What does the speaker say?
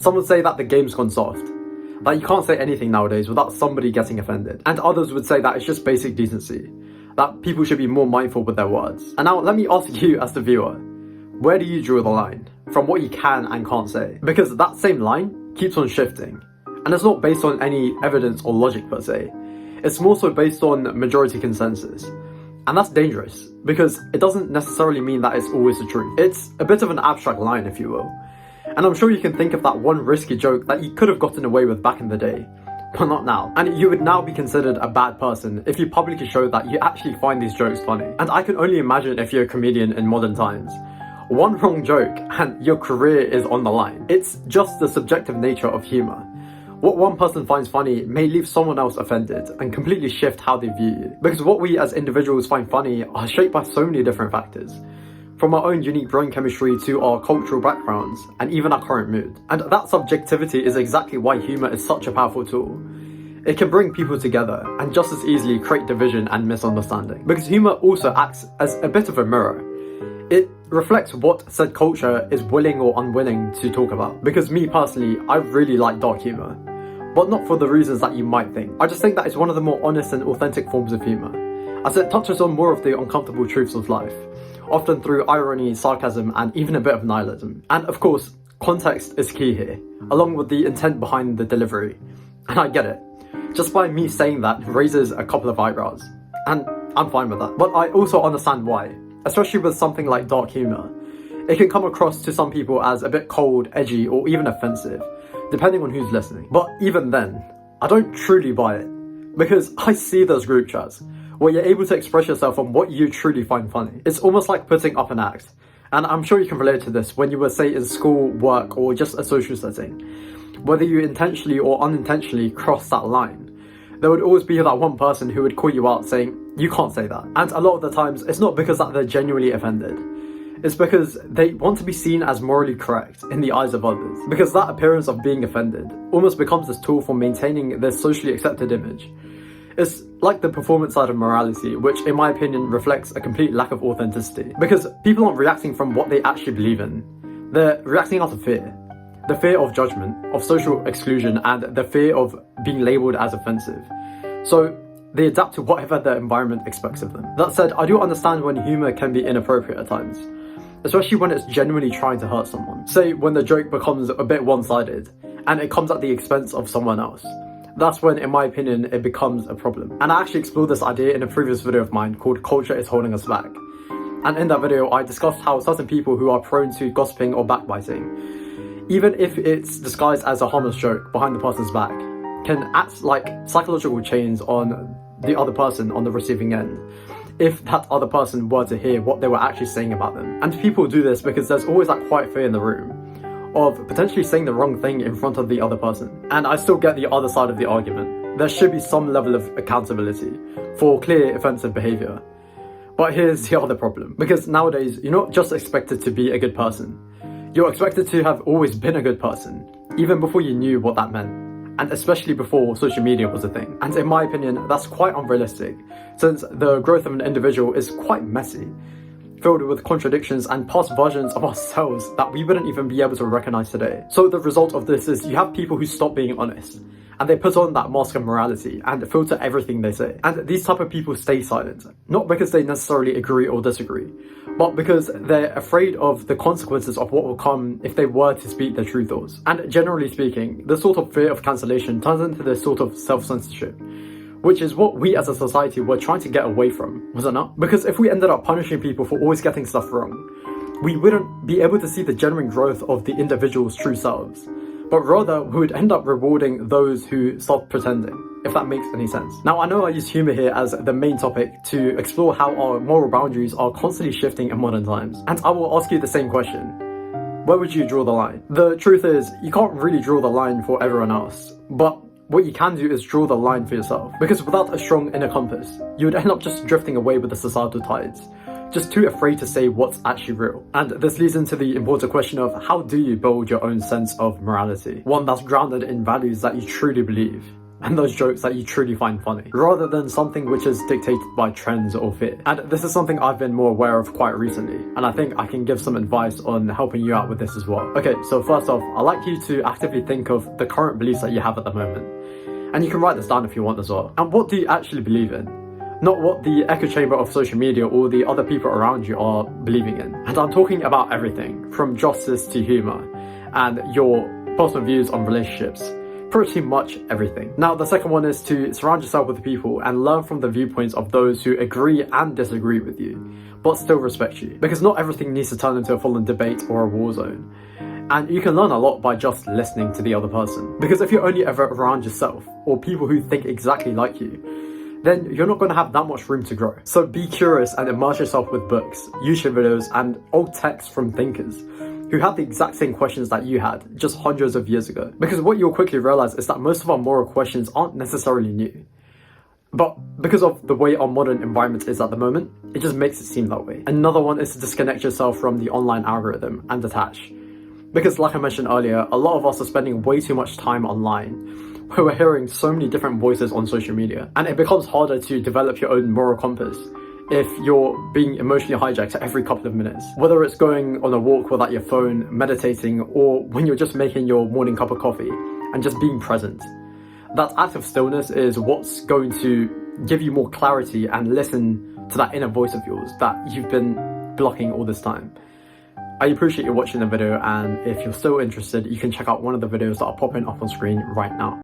Some would say that the game's gone soft, that you can't say anything nowadays without somebody getting offended. And others would say that it's just basic decency, that people should be more mindful with their words. And now let me ask you as the viewer, where do you draw the line from what you can and can't say? Because that same line keeps on shifting, and it's not based on any evidence or logic per se. It's more so based on majority consensus. And that's dangerous, because it doesn't necessarily mean that it's always the truth. It's a bit of an abstract line, if you will. And I'm sure you can think of that one risky joke that you could have gotten away with back in the day, but not now. And you would now be considered a bad person if you publicly showed that you actually find these jokes funny. And I can only imagine if you're a comedian in modern times. One wrong joke and your career is on the line. It's just the subjective nature of humour. What one person finds funny may leave someone else offended and completely shift how they view you. Because what we as individuals find funny are shaped by so many different factors. From our own unique brain chemistry to our cultural backgrounds and even our current mood. And that subjectivity is exactly why humour is such a powerful tool. It can bring people together and just as easily create division and misunderstanding. Because humour also acts as a bit of a mirror. It reflects what said culture is willing or unwilling to talk about. Because me personally, I really like dark humour. But not for the reasons that you might think. I just think that it's one of the more honest and authentic forms of humour, as it touches on more of the uncomfortable truths of life, often through irony, sarcasm, and even a bit of nihilism. And of course, context is key here, along with the intent behind the delivery. And I get it. Just by me saying that raises a couple of eyebrows, and I'm fine with that. But I also understand why, especially with something like dark humour. It can come across to some people as a bit cold, edgy, or even offensive, depending on who's listening. But even then, I don't truly buy it, because I see those group chats where you're able to express yourself on what you truly find funny. It's almost like putting up an act. And I'm sure you can relate to this when you were, say, in school, work, or just a social setting. Whether you intentionally or unintentionally cross that line, there would always be that one person who would call you out saying, you can't say that. And a lot of the times, it's not because that they're genuinely offended. It's because they want to be seen as morally correct in the eyes of others. Because that appearance of being offended almost becomes this tool for maintaining their socially accepted image. It's like the performance side of morality, which in my opinion reflects a complete lack of authenticity. Because people aren't reacting from what they actually believe in. They're reacting out of fear. The fear of judgment, of social exclusion, and the fear of being labelled as offensive. So they adapt to whatever their environment expects of them. That said, I do understand when humour can be inappropriate at times, especially when it's genuinely trying to hurt someone. Say when the joke becomes a bit one-sided, and it comes at the expense of someone else. That's when, in my opinion, it becomes a problem. And I actually explored this idea in a previous video of mine called Culture is Holding Us Back. And in that video, I discussed how certain people who are prone to gossiping or backbiting, even if it's disguised as a harmless joke behind the person's back, can act like psychological chains on the other person on the receiving end, if that other person were to hear what they were actually saying about them. And people do this because there's always that quiet fear in the room of potentially saying the wrong thing in front of the other person. And I still get the other side of the argument. There should be some level of accountability for clear offensive behaviour. But here's the other problem. Because nowadays, you're not just expected to be a good person. You're expected to have always been a good person, even before you knew what that meant. And especially before social media was a thing. And in my opinion, that's quite unrealistic, since the growth of an individual is quite messy, filled with contradictions and past versions of ourselves that we wouldn't even be able to recognize today. So the result of this is you have people who stop being honest, and they put on that mask of morality and filter everything they say. And these type of people stay silent, not because they necessarily agree or disagree, but because they're afraid of the consequences of what will come if they were to speak their true thoughts. And generally speaking, this sort of fear of cancellation turns into this sort of self-censorship, which is what we as a society were trying to get away from, was it not? Because if we ended up punishing people for always getting stuff wrong, we wouldn't be able to see the genuine growth of the individual's true selves, but rather we would end up rewarding those who stop pretending, if that makes any sense. Now, I know I use humour here as the main topic to explore how our moral boundaries are constantly shifting in modern times, and I will ask you the same question. Where would you draw the line? The truth is, you can't really draw the line for everyone else, but what you can do is draw the line for yourself. Because without a strong inner compass, you would end up just drifting away with the societal tides, just too afraid to say what's actually real. And this leads into the important question of how do you build your own sense of morality? One that's grounded in values that you truly believe. and those jokes that you truly find funny, rather than something which is dictated by trends or fear. And this is something I've been more aware of quite recently, and I think I can give some advice on helping you out with this as well. Okay, so first off, I'd like you to actively think of the current beliefs that you have at the moment. And you can write this down if you want as well. And what do you actually believe in? Not what the echo chamber of social media or the other people around you are believing in. And I'm talking about everything, from justice to humour, and your personal views on relationships. Pretty much everything. Now, the second one is to surround yourself with people and learn from the viewpoints of those who agree and disagree with you, but still respect you. Because not everything needs to turn into a full-on debate or a war zone. And you can learn a lot by just listening to the other person. Because if you're only ever around yourself, or people who think exactly like you, then you're not going to have that much room to grow. So be curious and immerse yourself with books, YouTube videos, and old texts from thinkers who had the exact same questions that you had just hundreds of years ago. Because what you'll quickly realize is that most of our moral questions aren't necessarily new. But because of the way our modern environment is at the moment, it just makes it seem that way. Another one is to disconnect yourself from the online algorithm and detach. Because like I mentioned earlier, a lot of us are spending way too much time online, where we're hearing so many different voices on social media. And it becomes harder to develop your own moral compass if you're being emotionally hijacked every couple of minutes. Whether it's going on a walk without your phone, meditating, or when you're just making your morning cup of coffee and just being present. That act of stillness is what's going to give you more clarity and listen to that inner voice of yours that you've been blocking all this time. I appreciate you watching the video, and if you're still interested, you can check out one of the videos that are popping up on screen right now.